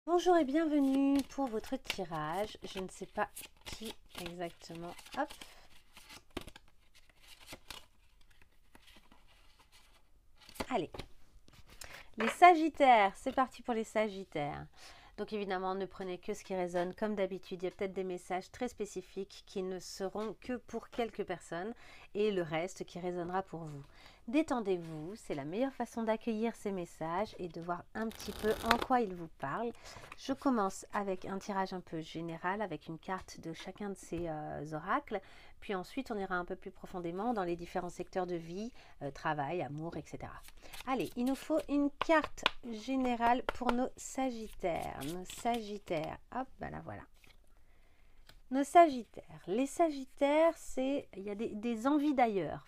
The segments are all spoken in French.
Bonjour et bienvenue pour votre tirage. Je ne sais pas qui exactement. Hop. Allez. Les Sagittaires. C'est parti pour les Sagittaires. Donc évidemment, ne prenez que ce qui résonne. Comme d'habitude, il y a peut-être des messages très spécifiques qui ne seront que pour quelques personnes et le reste qui résonnera pour vous. Détendez-vous, c'est la meilleure façon d'accueillir ces messages et de voir un petit peu en quoi ils vous parlent. Je commence avec un tirage un peu général avec une carte de chacun de ces oracles. Puis ensuite, on ira un peu plus profondément dans les différents secteurs de vie, travail, amour, etc. Allez, il nous faut une carte générale pour nos Sagittaires. Nos Sagittaires, hop, ben là voilà. Nos Sagittaires. Les Sagittaires, il y a des envies d'ailleurs.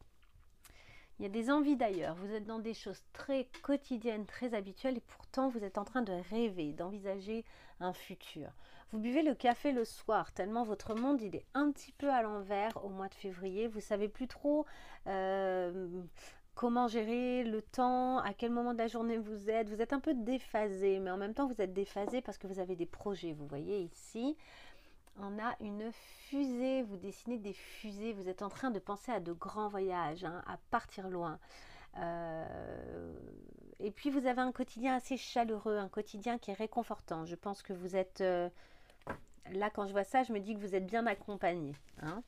Il y a des envies d'ailleurs. Vous êtes dans des choses très quotidiennes, très habituelles et pourtant vous êtes en train de rêver, d'envisager un futur. Vous buvez le café le soir tellement votre monde il est un petit peu à l'envers au mois de février. Vous savez plus trop comment gérer le temps, à quel moment de la journée vous êtes un peu déphasé, mais en même temps vous êtes déphasé parce que vous avez des projets, vous voyez ici. On a une fusée, vous dessinez des fusées, vous êtes en train de penser à de grands voyages, hein, à partir loin. Et puis vous avez un quotidien assez chaleureux, un quotidien qui est réconfortant. Je pense que vous êtes... là, quand je vois ça, je me dis que vous êtes bien accompagné. Hein.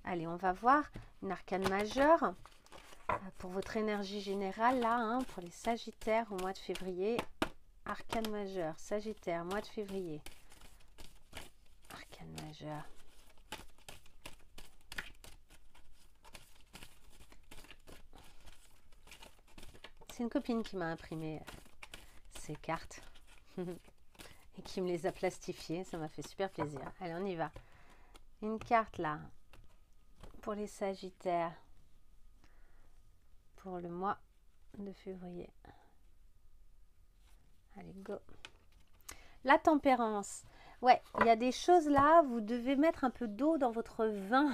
Allez, on va voir une arcane majeure pour votre énergie générale, là, hein, pour les Sagittaires au mois de février. Arcane majeure, Sagittaire, mois de février. Arcane majeure. C'est une copine qui m'a imprimé ces cartes et qui me les a plastifiées. Ça m'a fait super plaisir. Allez, on y va. Une carte là pour les Sagittaires pour le mois de février. Allez, go. La tempérance. Ouais, il y a des choses là, vous devez mettre un peu d'eau dans votre vin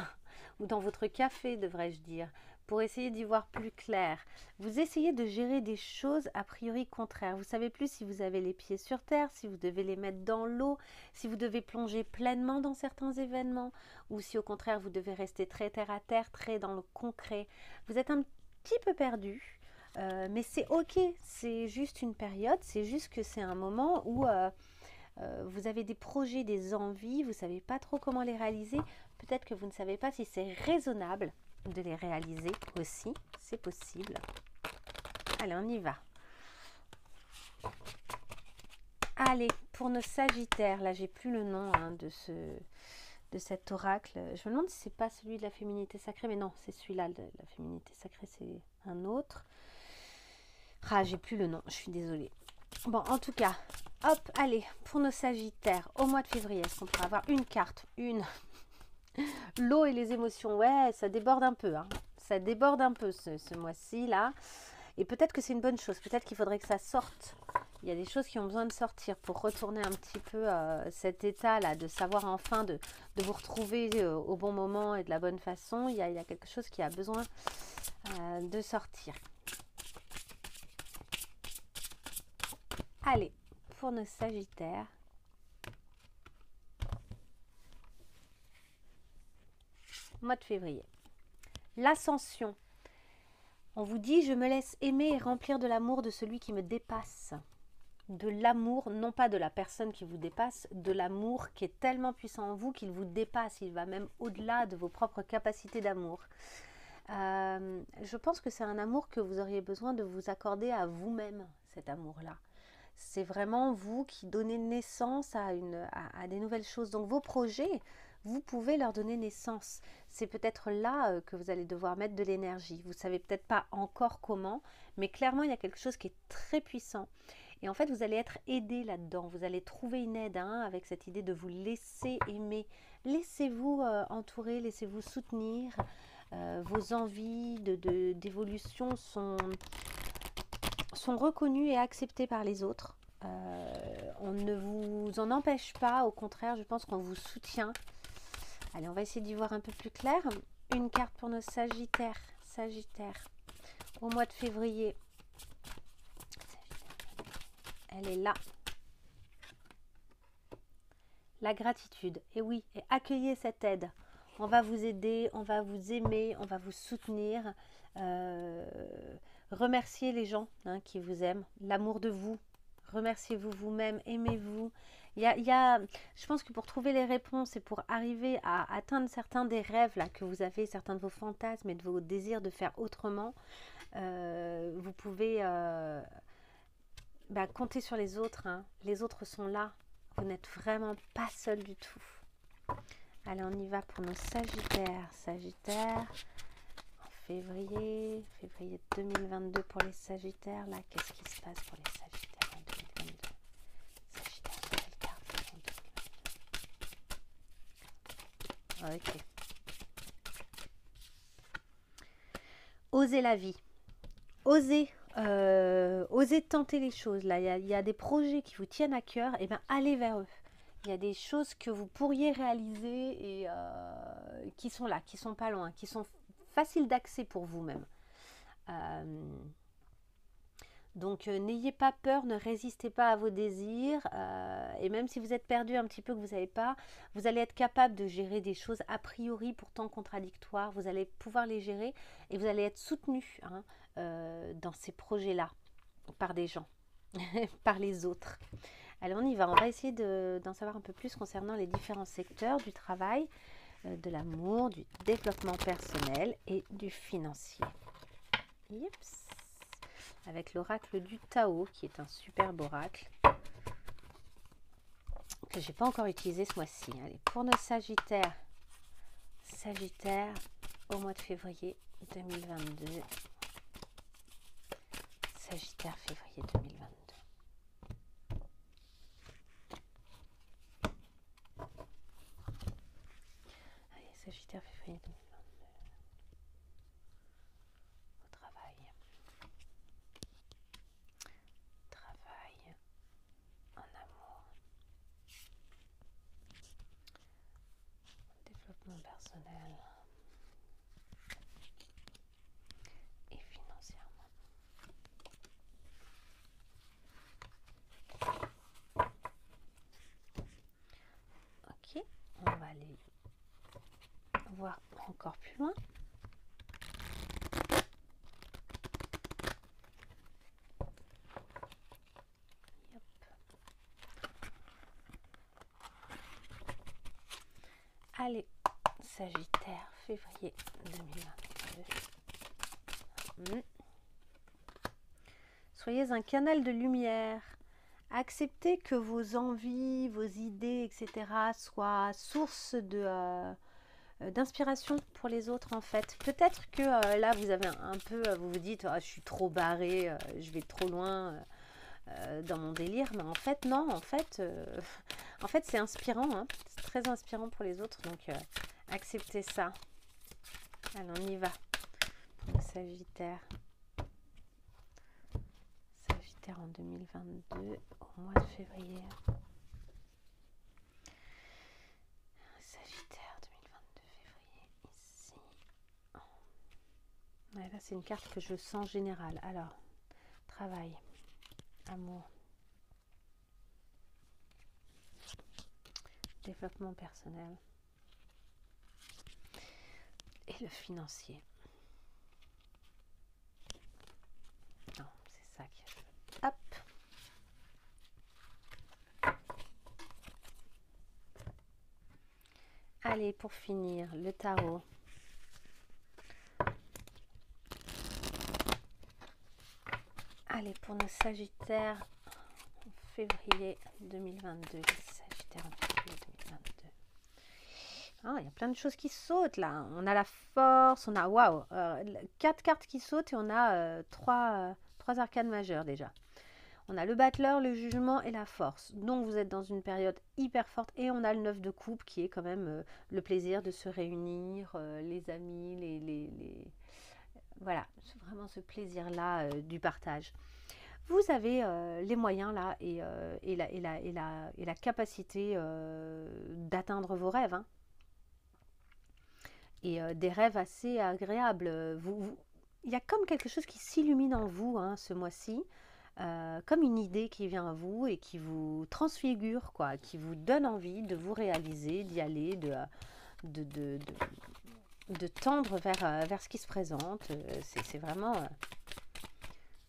ou dans votre café, devrais-je dire, pour essayer d'y voir plus clair. Vous essayez de gérer des choses a priori contraires. Vous savez plus si vous avez les pieds sur terre, si vous devez les mettre dans l'eau, si vous devez plonger pleinement dans certains événements ou si au contraire vous devez rester très terre à terre, très dans le concret. Vous êtes un petit peu perdu. Mais c'est ok, c'est juste une période, c'est juste que c'est un moment où vous avez des projets, des envies, vous ne savez pas trop comment les réaliser. Peut-être que vous ne savez pas si c'est raisonnable de les réaliser aussi. C'est possible. Allez, on y va. Allez, pour nos Sagittaires, là, j'ai plus le nom hein, de cet oracle. Je me demande si c'est pas celui de la féminité sacrée, mais non, c'est celui-là de la féminité sacrée, c'est un autre. Ah, j'ai plus le nom, je suis désolée. Bon, en tout cas, hop, allez, pour nos Sagittaires, au mois de février, est-ce qu'on pourra avoir une carte, une l'eau et les émotions, ouais, ça déborde un peu, hein. Ça déborde un peu ce mois-ci, là. Et peut-être que c'est une bonne chose, peut-être qu'il faudrait que ça sorte. Il y a des choses qui ont besoin de sortir pour retourner un petit peu cet état-là, de savoir enfin de vous retrouver au bon moment et de la bonne façon. Il y a quelque chose qui a besoin de sortir. Allez, pour nos Sagittaires. Mois de février. L'ascension. On vous dit, je me laisse aimer et remplir de l'amour de celui qui me dépasse. De l'amour, non pas de la personne qui vous dépasse, de l'amour qui est tellement puissant en vous qu'il vous dépasse. Il va même au-delà de vos propres capacités d'amour. Je pense que c'est un amour que vous auriez besoin de vous accorder à vous-même, cet amour-là. C'est vraiment vous qui donnez naissance à des nouvelles choses. Donc vos projets, vous pouvez leur donner naissance. C'est peut-être là que vous allez devoir mettre de l'énergie. Vous ne savez peut-être pas encore comment, mais clairement, il y a quelque chose qui est très puissant. Et en fait, vous allez être aidé là-dedans. Vous allez trouver une aide hein, avec cette idée de vous laisser aimer. Laissez-vous entourer, laissez-vous soutenir. Vos envies d'évolution sont reconnues et acceptées par les autres. On ne vous en empêche pas, au contraire, je pense qu'on vous soutient. Allez, on va essayer d'y voir un peu plus clair. Une carte pour nos Sagittaires. Sagittaires, au mois de février. Elle est là. la gratitude. Et oui, et accueillez cette aide. On va vous aider, on va vous aimer, on va vous soutenir. Remerciez les gens qui vous aiment, l'amour de vous. Remerciez-vous vous-même, aimez-vous. Je pense que pour trouver les réponses et pour arriver à atteindre certains des rêves là, que vous avez, certains de vos fantasmes et de vos désirs de faire autrement, vous pouvez compter sur les autres. Les autres sont là. Vous n'êtes vraiment pas seul du tout. Allez, on y va pour nos Sagittaires. Sagittaires, en février 2022 pour les Sagittaires. Là, qu'est-ce qui se passe pour les Sagittaires en 2022? Sagittaire, nouvelle carte en 2022. Ok. Osez la vie. Osez. Osez tenter les choses. Là, il y a des projets qui vous tiennent à cœur. Et bien, allez vers eux. Il y a des choses que vous pourriez réaliser et qui sont là, qui sont pas loin, qui sont faciles d'accès pour vous-même. Donc, n'ayez pas peur, ne résistez pas à vos désirs. Et même si vous êtes perdu un petit peu, que vous ne savez pas, vous allez être capable de gérer des choses a priori pourtant contradictoires. Vous allez pouvoir les gérer et vous allez être soutenu dans ces projets-là par des gens, par les autres. Allez, on y va. On va essayer d'en savoir un peu plus concernant les différents secteurs du travail, de l'amour, du développement personnel et du financier. Yips. Avec l'oracle du Tao, qui est un superbe oracle que je n'ai pas encore utilisé ce mois-ci. Allez, pour nos Sagittaires, Sagittaire au mois de février 2022. Sagittaire, février 2022. Sagittaire, février 2022. Au travail. Travail. En amour. Développement personnel. Et financièrement. Ok, on va aller voir encore plus loin. Yep. Allez, Sagittaire, février 2022. Soyez un canal de lumière. Acceptez que vos envies, vos idées, etc. soient source d'inspiration pour les autres en fait. Peut-être que là vous avez un peu, vous vous dites je suis trop barré, je vais trop loin dans mon délire, mais en fait non, en fait c'est inspirant, c'est très inspirant pour les autres, donc acceptez ça. Allez, on y va pour le Sagittaire. Sagittaire en 2022 au mois de février. Ouais, là, c'est une carte que je sens générale. Alors, travail, amour, développement personnel et le financier. Non, c'est ça que je veux. Hop. Allez, pour finir, le tarot. Allez, pour nos Sagittaires, en février 2022. Sagittaire en février 2022. Ah, il y a plein de choses qui sautent là. On a la force, on a 4 cartes qui sautent et on a 3 arcanes majeures déjà. On a le battleur, le jugement et la force. Donc vous êtes dans une période hyper forte. Et on a le 9 de coupe qui est quand même le plaisir de se réunir, les amis, voilà, vraiment ce plaisir-là du partage. Vous avez les moyens là et la capacité d'atteindre vos rêves. Et des rêves assez agréables. Il y a comme quelque chose qui s'illumine en vous ce mois-ci. comme une idée qui vient à vous et qui vous transfigure, quoi, qui vous donne envie de vous réaliser, d'y aller, de, de, de tendre vers ce qui se présente. C'est vraiment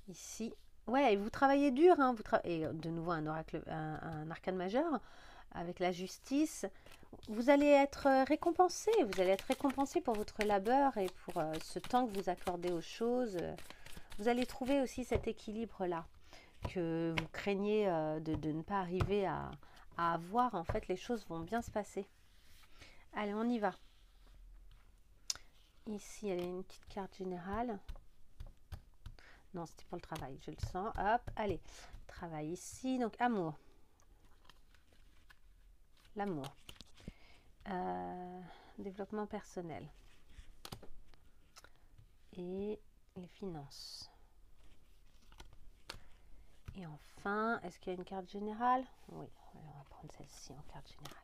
ici. Ouais, et vous travaillez dur, hein, et de nouveau un oracle, un arcane majeur avec la justice. Vous allez être récompensé, pour votre labeur et pour ce temps que vous accordez aux choses. Vous allez trouver aussi cet équilibre-là que vous craignez de ne pas arriver à avoir. En fait, les choses vont bien se passer. Allez, on y va. Ici, elle est une petite carte générale. Non, c'était pour le travail, je le sens. Hop, allez. Travail ici, donc amour. L'amour. Développement personnel. Et les finances. Et enfin, est-ce qu'il y a une carte générale? Oui, on va prendre celle-ci en carte générale.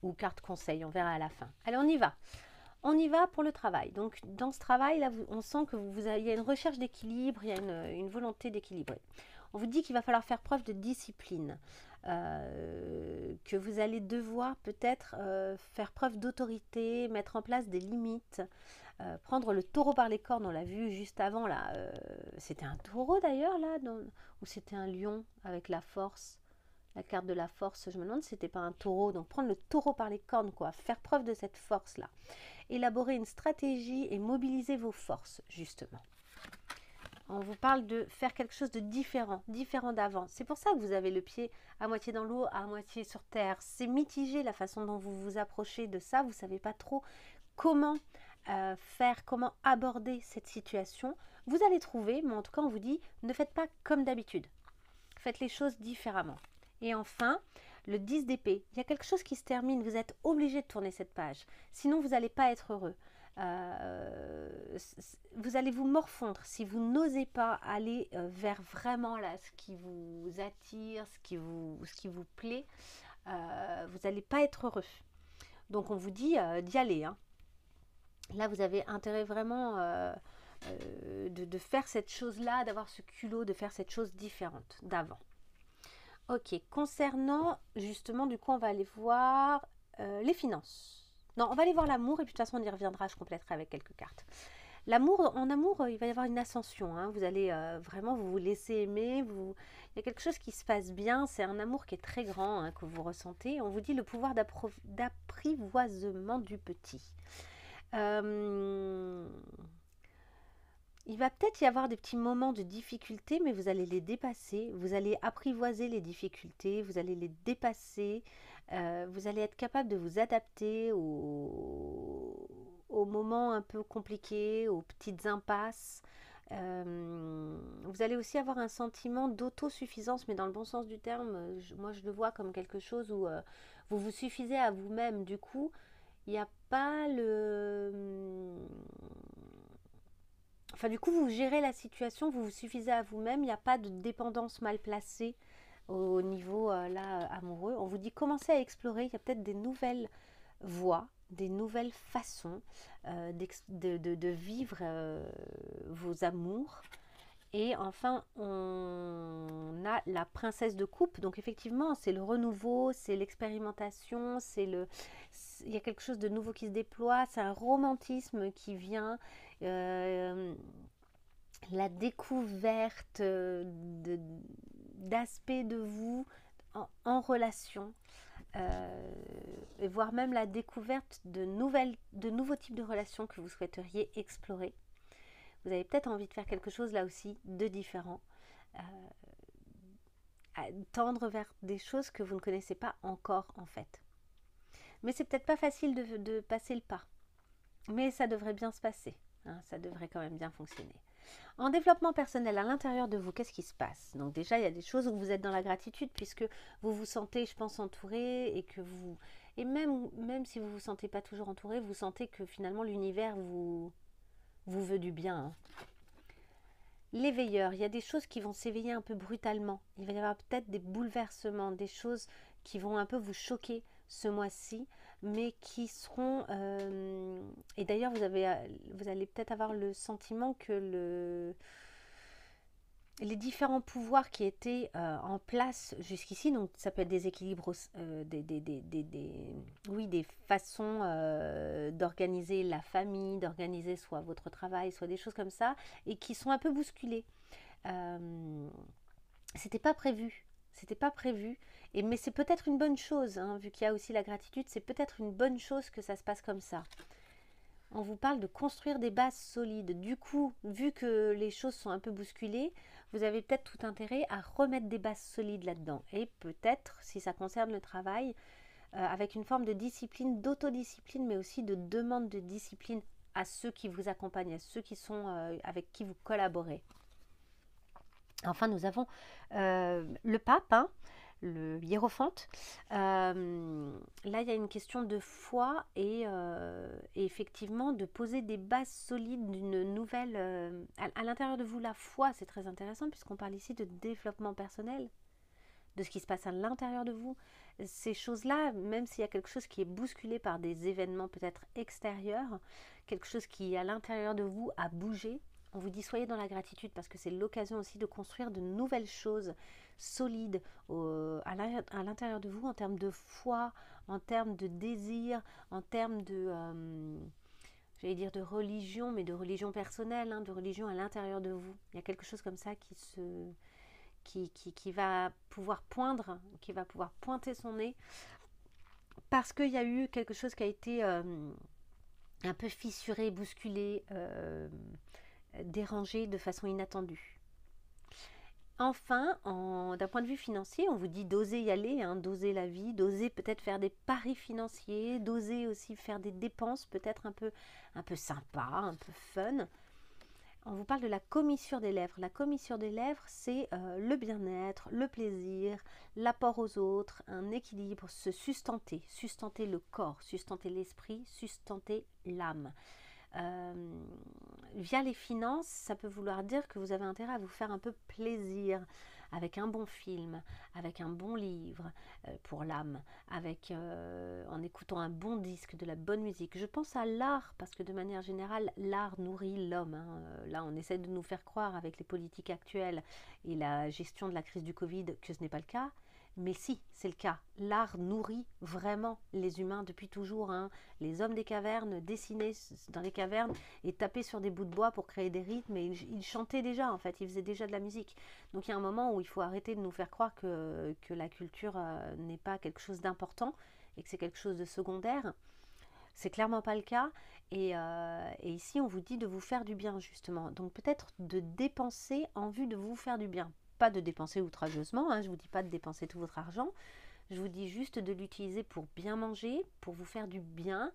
Ou carte conseil, on verra à la fin. Allez, on y va. On y va pour le travail. Donc, dans ce travail-là, on sent que il y a une recherche d'équilibre, il y a une volonté d'équilibrer. On vous dit qu'il va falloir faire preuve de discipline, que vous allez devoir peut-être faire preuve d'autorité, mettre en place des limites, prendre le taureau par les cornes. On l'a vu juste avant, là. C'était un taureau d'ailleurs, là, ou c'était un lion avec la force. La carte de la force, je me demande si c'était pas un taureau. Donc prendre le taureau par les cornes, quoi, faire preuve de cette force-là. Élaborer une stratégie et mobiliser vos forces, justement. On vous parle de faire quelque chose de différent d'avant. C'est pour ça que vous avez le pied à moitié dans l'eau, à moitié sur terre. C'est mitigé la façon dont vous vous approchez de ça. Vous ne savez pas trop comment faire, comment aborder cette situation. Vous allez trouver, mais en tout cas on vous dit, ne faites pas comme d'habitude. Faites les choses différemment. Et enfin, le 10 d'épée. Il y a quelque chose qui se termine. Vous êtes obligé de tourner cette page. Sinon, vous n'allez pas être heureux. Vous allez vous morfondre si vous n'osez pas aller vers vraiment là, ce qui vous attire, ce qui vous plaît. Vous n'allez pas être heureux. Donc, on vous dit d'y aller. Hein. Là, vous avez intérêt vraiment de faire cette chose-là, d'avoir ce culot, de faire cette chose différente d'avant. Ok, concernant justement, du coup, on va aller voir les finances. Non, on va aller voir l'amour et puis de toute façon, on y reviendra, je compléterai avec quelques cartes. L'amour, en amour, il va y avoir une ascension. Hein. Vous allez vraiment vous laisser aimer. Il y a quelque chose qui se passe bien. C'est un amour qui est très grand hein, que vous ressentez. On vous dit le pouvoir d'apprivoisement du petit. Il va peut-être y avoir des petits moments de difficulté, mais vous allez les dépasser. Vous allez apprivoiser les difficultés, vous allez les dépasser. Vous allez être capable de vous adapter aux moments un peu compliqués, aux petites impasses. Vous allez aussi avoir un sentiment d'autosuffisance, mais dans le bon sens du terme. Moi, je le vois comme quelque chose où vous vous suffisez à vous-même. Du coup, il n'y a pas le... Enfin, du coup, vous gérez la situation, vous vous suffisez à vous-même, il n'y a pas de dépendance mal placée au niveau là amoureux. On vous dit commencez à explorer, il y a peut-être des nouvelles voies, des nouvelles façons de vivre vos amours. Et enfin, on a la princesse de coupe. Donc effectivement, c'est le renouveau, c'est l'expérimentation, il y a quelque chose de nouveau qui se déploie, c'est un romantisme qui vient, la découverte d'aspects de vous en relation, et voire même la découverte de nouveaux types de relations que vous souhaiteriez explorer. Vous avez peut-être envie de faire quelque chose là aussi de différent, tendre vers des choses que vous ne connaissez pas encore en fait. Mais c'est peut-être pas facile de passer le pas. Mais ça devrait bien se passer. Hein, ça devrait quand même bien fonctionner. En développement personnel, à l'intérieur de vous, qu'est-ce qui se passe? Donc déjà, il y a des choses où vous êtes dans la gratitude puisque vous vous sentez, je pense, entouré et que vous... Et même si vous ne vous sentez pas toujours entouré, vous sentez que finalement l'univers vous veut du bien. Hein. L'éveilleur, il y a des choses qui vont s'éveiller un peu brutalement. Il va y avoir peut-être des bouleversements, des choses qui vont un peu vous choquer ce mois-ci. mais qui seront... et d'ailleurs, vous allez peut-être avoir le sentiment que les différents pouvoirs qui étaient en place jusqu'ici, donc ça peut être des équilibres, oui, des façons d'organiser la famille, d'organiser soit votre travail, soit des choses comme ça, et qui sont un peu bousculées. C'était pas prévu. C'était pas prévu. Mais c'est peut-être une bonne chose, hein, vu qu'il y a aussi la gratitude, c'est peut-être une bonne chose que ça se passe comme ça. On vous parle de construire des bases solides. Du coup, vu que les choses sont un peu bousculées, vous avez peut-être tout intérêt à remettre des bases solides là-dedans. Et peut-être, si ça concerne le travail, avec une forme de discipline, d'autodiscipline, mais aussi de demande de discipline à ceux qui vous accompagnent, à ceux qui sont avec qui vous collaborez. Enfin, nous avons le pape, hein, le hiérophante. Là, il y a une question de foi et effectivement de poser des bases solides d'une nouvelle... à l'intérieur de vous, la foi, c'est très intéressant puisqu'on parle ici de développement personnel, de ce qui se passe à l'intérieur de vous. Ces choses-là, même s'il y a quelque chose qui est bousculé par des événements peut-être extérieurs, quelque chose qui à l'intérieur de vous a bougé, on vous dit soyez dans la gratitude parce que c'est l'occasion aussi de construire de nouvelles choses solides à l'intérieur de vous en termes de foi, en termes de désir, en termes de, j'allais dire de religion, mais de religion personnelle, hein, de religion à l'intérieur de vous. Il y a quelque chose comme ça qui va pouvoir poindre, qui va pouvoir pointer son nez parce qu'il y a eu quelque chose qui a été un peu fissuré, bousculé, dérangé de façon inattendue. Enfin, d'un point de vue financier, on vous dit d'oser y aller, hein, d'oser la vie, d'oser peut-être faire des paris financiers, d'oser aussi faire des dépenses peut-être un peu sympa, un peu fun. On vous parle de la commissure des lèvres. La commissure des lèvres, c'est le bien-être, le plaisir, l'apport aux autres, un équilibre, se sustenter, sustenter le corps, sustenter l'esprit, sustenter l'âme. Via les finances, ça peut vouloir dire que vous avez intérêt à vous faire un peu plaisir avec un bon film, avec un bon livre pour l'âme, en écoutant un bon disque, de la bonne musique. Je pense à l'art parce que de manière générale, l'art nourrit l'homme, hein. Là, on essaie de nous faire croire avec les politiques actuelles et la gestion de la crise du Covid que ce n'est pas le cas. Mais si, c'est le cas. L'art nourrit vraiment les humains depuis toujours, hein. Les hommes des cavernes dessinaient dans les cavernes et tapaient sur des bouts de bois pour créer des rythmes et ils chantaient déjà, en fait, ils faisaient déjà de la musique. Donc il y a un moment où il faut arrêter de nous faire croire que la culture n'est pas quelque chose d'important et que c'est quelque chose de secondaire. C'est clairement pas le cas. Et ici, on vous dit de vous faire du bien, justement. Donc peut-être de dépenser en vue de vous faire du bien. Pas de dépenser outrageusement, hein, je ne vous dis pas de dépenser tout votre argent. Je vous dis juste de l'utiliser pour bien manger, pour vous faire du bien,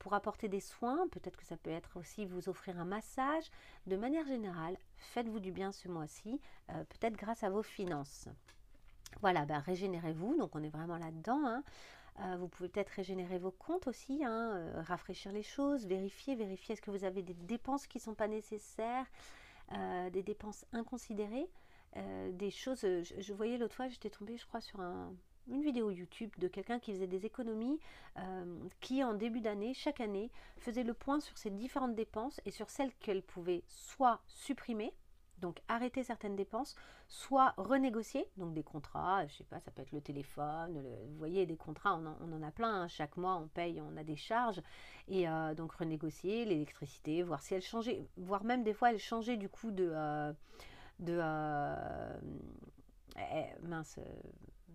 pour apporter des soins. Peut-être que ça peut être aussi vous offrir un massage. De manière générale, faites-vous du bien ce mois-ci, peut-être grâce à vos finances. Voilà, ben, régénérez-vous. Donc on est vraiment là-dedans, hein. Vous pouvez peut-être régénérer vos comptes aussi, hein, rafraîchir les choses, vérifier est-ce que vous avez des dépenses qui ne sont pas nécessaires, des dépenses inconsidérées, des choses... Je voyais l'autre fois, j'étais tombée, je crois, sur une vidéo YouTube de quelqu'un qui faisait des économies, qui en début d'année, chaque année, faisait le point sur ses différentes dépenses et sur celles qu'elle pouvait soit supprimer, donc arrêter certaines dépenses, soit renégocier, donc des contrats, je sais pas, ça peut être le téléphone, vous voyez, des contrats, on en a plein, hein, chaque mois on paye, on a des charges, et donc renégocier l'électricité, voir si elle changeait, voire même des fois elle changeait du coup mince,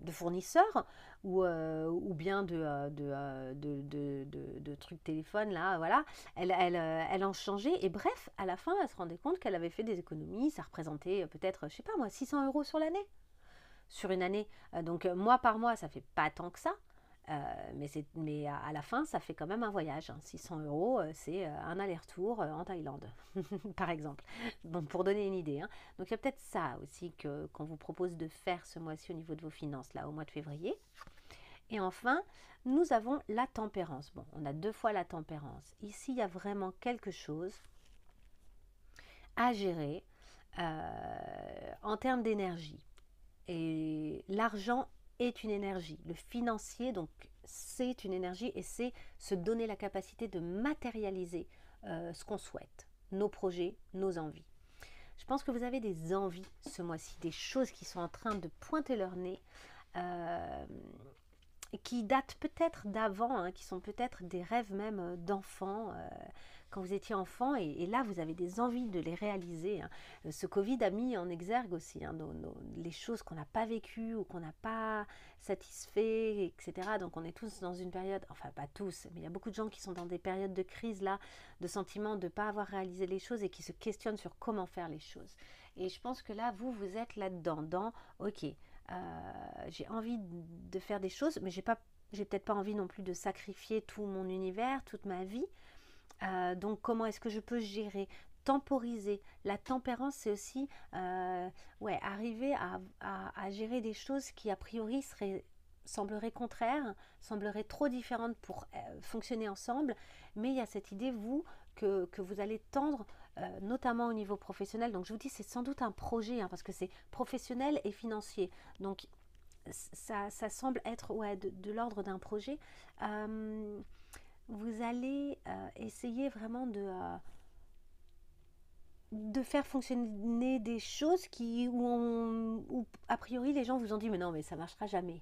de fournisseurs ou bien de trucs téléphone là, voilà, elle en changeait et bref, à la fin elle se rendait compte qu'elle avait fait des économies, ça représentait peut-être, je sais pas moi, 600 € sur l'année, sur une année. Donc mois par mois ça fait pas tant que ça, mais à la fin ça fait quand même un voyage, hein. 600 €, c'est un aller-retour en Thaïlande par exemple, donc pour donner une idée, hein. Donc il y a peut-être ça aussi qu'on vous propose de faire ce mois-ci au niveau de vos finances là au mois de février. Et enfin nous avons la tempérance. Bon, on a 2 fois la tempérance. Ici il y a vraiment quelque chose à gérer en termes d'énergie. Et l'argent est une énergie. Le financier, donc c'est une énergie et c'est se donner la capacité de matérialiser ce qu'on souhaite, nos projets, nos envies. Je pense que vous avez des envies ce mois-ci, des choses qui sont en train de pointer leur nez, qui datent peut-être d'avant, hein, qui sont peut-être des rêves même d'enfants, quand vous étiez enfant, et là vous avez des envies de les réaliser. Hein. Ce Covid a mis en exergue aussi hein, les choses qu'on n'a pas vécues ou qu'on n'a pas satisfait, etc. Donc on est tous dans une période, enfin pas tous, mais il y a beaucoup de gens qui sont dans des périodes de crise là, de sentiments de ne pas avoir réalisé les choses et qui se questionnent sur comment faire les choses. Et je pense que là, vous êtes là-dedans, dans, ok, j'ai envie de faire des choses, mais j'ai peut-être pas envie non plus de sacrifier tout mon univers, toute ma vie. Donc comment est-ce que je peux gérer, temporiser. La tempérance, c'est aussi arriver à gérer des choses qui a priori sembleraient contraires, sembleraient trop différentes pour fonctionner ensemble, mais il y a cette idée, que vous allez tendre, notamment au niveau professionnel. Donc je vous dis, c'est sans doute un projet, hein, parce que c'est professionnel et financier. Donc ça semble être de l'ordre d'un projet. Vous allez essayer vraiment de faire fonctionner des choses où a priori les gens vous ont dit mais non, mais ça marchera jamais,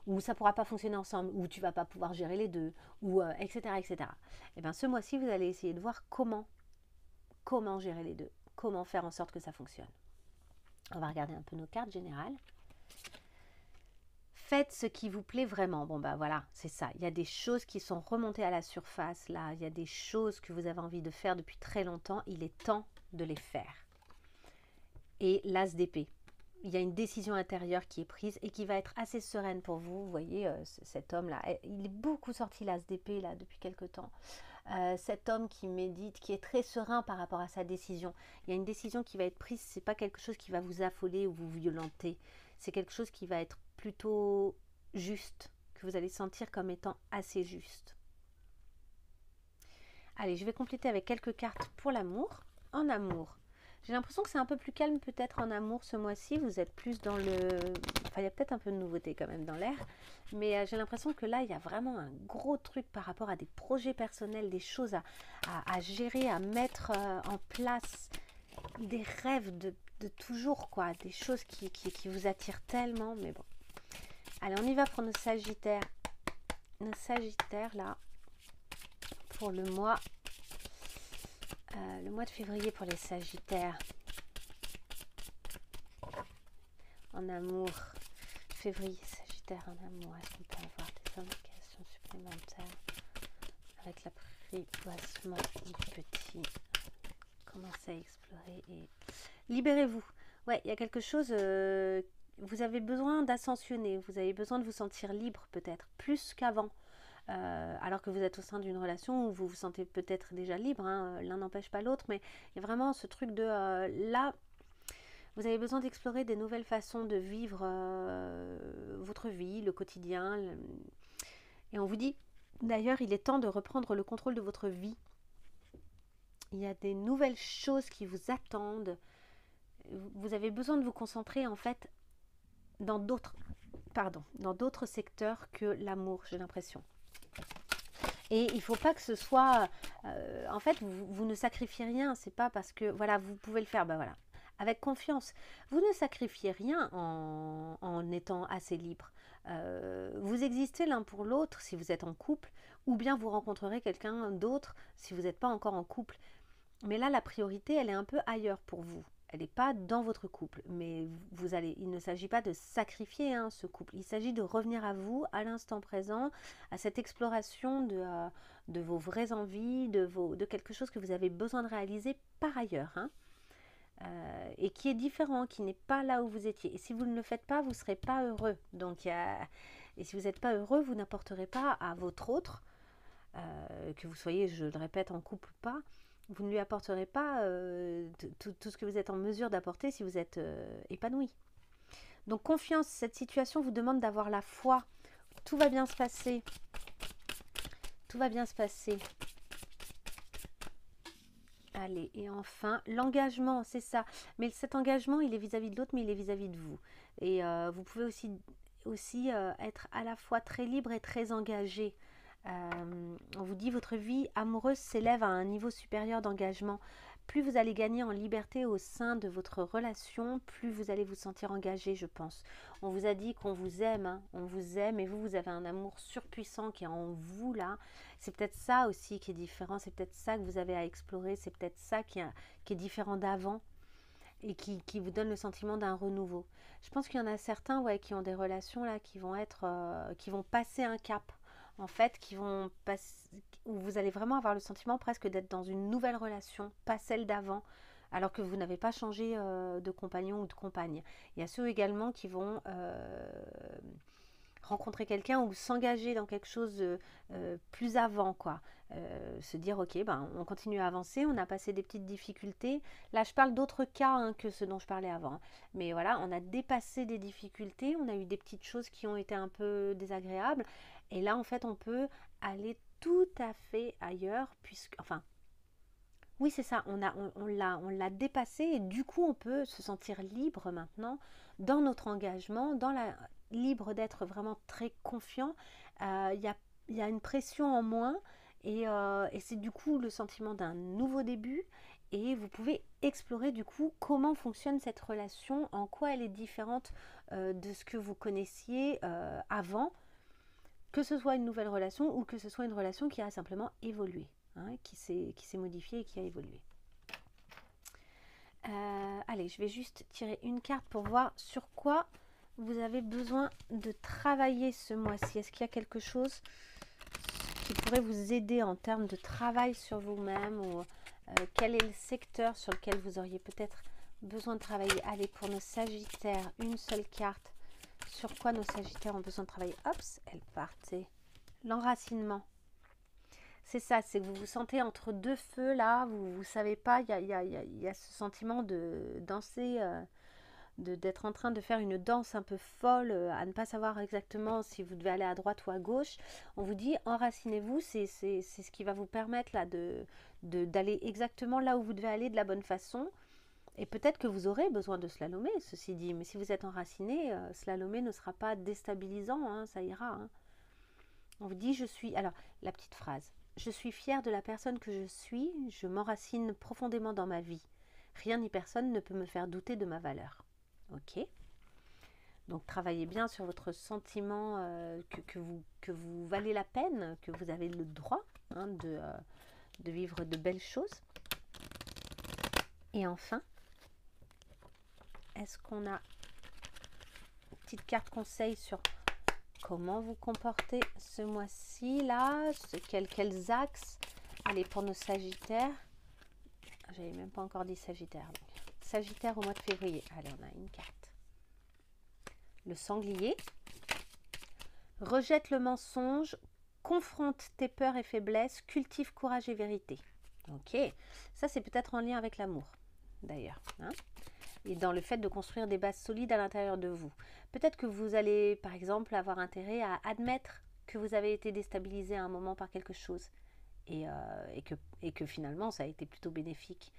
ou ça ne pourra pas fonctionner ensemble, ou tu ne vas pas pouvoir gérer les deux, ou etc. etc. Et bien ce mois-ci, vous allez essayer de voir comment gérer les deux, comment faire en sorte que ça fonctionne. On va regarder un peu nos cartes générales. Faites ce qui vous plaît vraiment. Bon bah voilà, c'est ça. Il y a des choses qui sont remontées à la surface là. Il y a des choses que vous avez envie de faire depuis très longtemps. Il est temps de les faire. Et l'as d'épée. Il y a une décision intérieure qui est prise et qui va être assez sereine pour vous. Vous voyez, cet homme-là, il est beaucoup sorti l'as d'épée là depuis quelque temps. Cet homme qui médite, qui est très serein par rapport à sa décision. Il y a une décision qui va être prise. C'est pas quelque chose qui va vous affoler ou vous violenter. C'est quelque chose qui va être plutôt juste, que vous allez sentir comme étant assez juste. Allez, je vais compléter avec quelques cartes pour l'amour. En amour, j'ai l'impression que c'est un peu plus calme peut-être en amour ce mois-ci. Vous êtes plus dans le... Enfin, il y a peut-être un peu de nouveauté quand même dans l'air. Mais j'ai l'impression que là, il y a vraiment un gros truc par rapport à des projets personnels, des choses à gérer, à mettre en place, des rêves de toujours, quoi. Des choses qui vous attirent tellement, mais bon. Allez, on y va pour nos Sagittaires. Nos Sagittaires, là, pour le mois de février pour les Sagittaires. En amour, février, Sagittaire en amour. Est-ce qu'on peut avoir des indications supplémentaires avec l'apprivoisement du petit? Commencez à explorer et libérez-vous. Ouais, il y a quelque chose... vous avez besoin d'ascensionner, vous avez besoin de vous sentir libre peut-être, plus qu'avant. Alors que vous êtes au sein d'une relation où vous vous sentez peut-être déjà libre, hein, l'un n'empêche pas l'autre, mais il y a vraiment ce truc de là, vous avez besoin d'explorer des nouvelles façons de vivre votre vie, le quotidien. Et on vous dit, d'ailleurs, il est temps de reprendre le contrôle de votre vie. Il y a des nouvelles choses qui vous attendent. Vous avez besoin de vous concentrer en fait dans d'autres secteurs que l'amour, j'ai l'impression. Et il ne faut pas que ce soit... en fait, vous ne sacrifiez rien. C'est pas parce que, voilà, vous pouvez le faire, ben voilà. Avec confiance. Vous ne sacrifiez rien en étant assez libre. Vous existez l'un pour l'autre si vous êtes en couple, ou bien vous rencontrerez quelqu'un d'autre si vous n'êtes pas encore en couple. Mais là, la priorité, elle est un peu ailleurs pour vous. Elle n'est pas dans votre couple, mais il ne s'agit pas de sacrifier ce couple. Il s'agit de revenir à vous, à l'instant présent, à cette exploration de vos vraies envies, de quelque chose que vous avez besoin de réaliser par ailleurs, et qui est différent, qui n'est pas là où vous étiez. Et si vous ne le faites pas, vous ne serez pas heureux. Donc, et si vous n'êtes pas heureux, vous n'apporterez pas à votre autre, que vous soyez, je le répète, en couple ou pas, vous ne lui apporterez pas tout ce que vous êtes en mesure d'apporter si vous êtes épanoui. Donc confiance, cette situation vous demande d'avoir la foi. Tout va bien se passer. Tout va bien se passer. Allez, et enfin, l'engagement, c'est ça. Mais cet engagement, il est vis-à-vis de l'autre, mais il est vis-à-vis de vous. Et vous pouvez aussi aussi être à la fois très libre et très engagé. On vous dit votre vie amoureuse s'élève à un niveau supérieur d'engagement. Plus vous allez gagner en liberté au sein de votre relation, plus vous allez vous sentir engagé, je pense. On vous a dit qu'on vous aime, hein, on vous aime, et vous avez un amour surpuissant qui est en vous là. C'est peut-être ça aussi qui est différent, c'est peut-être ça que vous avez à explorer, c'est peut-être ça qui est différent d'avant et qui vous donne le sentiment d'un renouveau. Je pense qu'il y en a certains qui ont des relations là qui vont passer un cap. En fait, où vous allez vraiment avoir le sentiment presque d'être dans une nouvelle relation, pas celle d'avant, alors que vous n'avez pas changé de compagnon ou de compagne. Il y a ceux également qui vont rencontrer quelqu'un ou s'engager dans quelque chose plus avant, quoi. Se dire, ok, on continue à avancer, on a passé des petites difficultés. Là, je parle d'autres cas hein, que ceux dont je parlais avant. Mais voilà, on a dépassé des difficultés, on a eu des petites choses qui ont été un peu désagréables. Et là, en fait, on peut aller tout à fait ailleurs, oui, c'est ça, on l'a dépassé et du coup, on peut se sentir libre maintenant dans notre engagement, libre d'être vraiment très confiant. Il y a une pression en moins et c'est du coup le sentiment d'un nouveau début. Et vous pouvez explorer du coup comment fonctionne cette relation, en quoi elle est différente de ce que vous connaissiez avant, que ce soit une nouvelle relation ou que ce soit une relation qui a simplement évolué, hein, qui s'est modifiée et qui a évolué. Allez, je vais juste tirer une carte pour voir sur quoi vous avez besoin de travailler ce mois-ci. Est-ce qu'il y a quelque chose qui pourrait vous aider en termes de travail sur vous-même ou quel est le secteur sur lequel vous auriez peut-être besoin de travailler? Allez, pour nos Sagittaires, une seule carte. Sur quoi nos Sagittaires ont besoin de travailler? Hop, elle partait. L'enracinement. C'est ça, c'est que vous vous sentez entre deux feux là, vous ne savez pas, il y a ce sentiment de danser, d'être en train de faire une danse un peu folle, à ne pas savoir exactement si vous devez aller à droite ou à gauche. On vous dit enracinez-vous, c'est ce qui va vous permettre là d'aller exactement là où vous devez aller de la bonne façon. Et peut-être que vous aurez besoin de slalomer, ceci dit, mais si vous êtes enraciné, slalomer ne sera pas déstabilisant, hein, ça ira. Hein. On vous dit alors la petite phrase, je suis fière de la personne que je suis, je m'enracine profondément dans ma vie. Rien ni personne ne peut me faire douter de ma valeur. Ok. Donc travaillez bien sur votre sentiment que vous valez la peine, que vous avez le droit hein, de vivre de belles choses. Et enfin, est-ce qu'on a une petite carte conseil sur comment vous comportez ce mois-ci là, quels axes? Allez, pour nos Sagittaires, j'avais même pas encore dit Sagittaire. Donc. Sagittaire au mois de février. Allez, on a une carte. Le sanglier. Rejette le mensonge, confronte tes peurs et faiblesses, cultive courage et vérité. Ok, ça c'est peut-être en lien avec l'amour, d'ailleurs. Hein, et dans le fait de construire des bases solides à l'intérieur de vous. Peut-être que vous allez, par exemple, avoir intérêt à admettre que vous avez été déstabilisé à un moment par quelque chose et que finalement, ça a été plutôt bénéfique,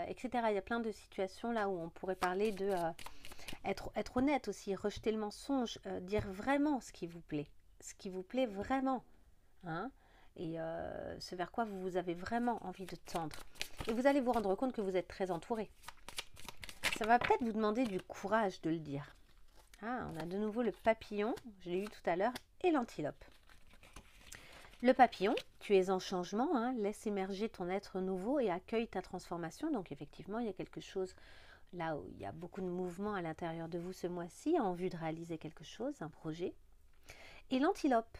etc. Il y a plein de situations là où on pourrait parler de être honnête aussi, rejeter le mensonge, dire vraiment ce qui vous plaît vraiment, hein, et ce vers quoi vous avez vraiment envie de tendre. Et vous allez vous rendre compte que vous êtes très entouré. Ça va peut-être vous demander du courage de le dire. Ah, on a de nouveau le papillon, je l'ai eu tout à l'heure, et l'antilope. Le papillon, tu es en changement, hein, laisse émerger ton être nouveau et accueille ta transformation. Donc effectivement, il y a quelque chose là où il y a beaucoup de mouvement à l'intérieur de vous ce mois-ci en vue de réaliser quelque chose, un projet. Et l'antilope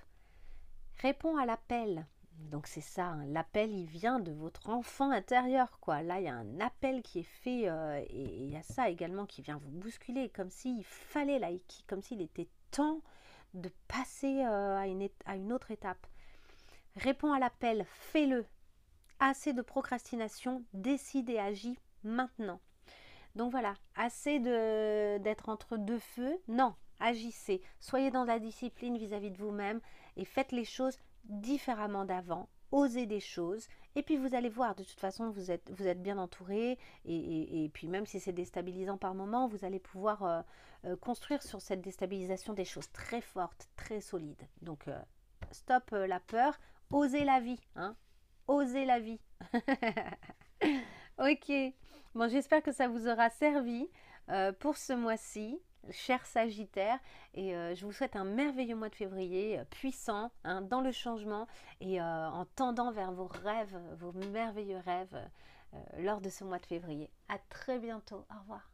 répond à l'appel. Donc c'est ça, hein, l'appel il vient de votre enfant intérieur, quoi. Là il y a un appel qui est fait et il y a ça également qui vient vous bousculer, comme s'il fallait, là, comme s'il était temps de passer à une autre étape. Réponds à l'appel, fais-le. Assez de procrastination, décide et agis maintenant. Donc voilà, assez d'être entre deux feux, non, agissez. Soyez dans la discipline vis-à-vis de vous-même et faites les choses différemment d'avant, osez des choses Et puis vous allez voir, de toute façon, vous êtes bien entouré. Et puis même si c'est déstabilisant par moment, vous allez pouvoir construire sur cette déstabilisation des choses très fortes, très solides. Donc stop la peur, osez la vie, hein. Osez la vie. Ok, bon, j'espère que ça vous aura servi pour ce mois-ci, cher Sagittaire, et je vous souhaite un merveilleux mois de février, puissant, hein, dans le changement, et en tendant vers vos rêves, vos merveilleux rêves, lors de ce mois de février. À très bientôt, au revoir.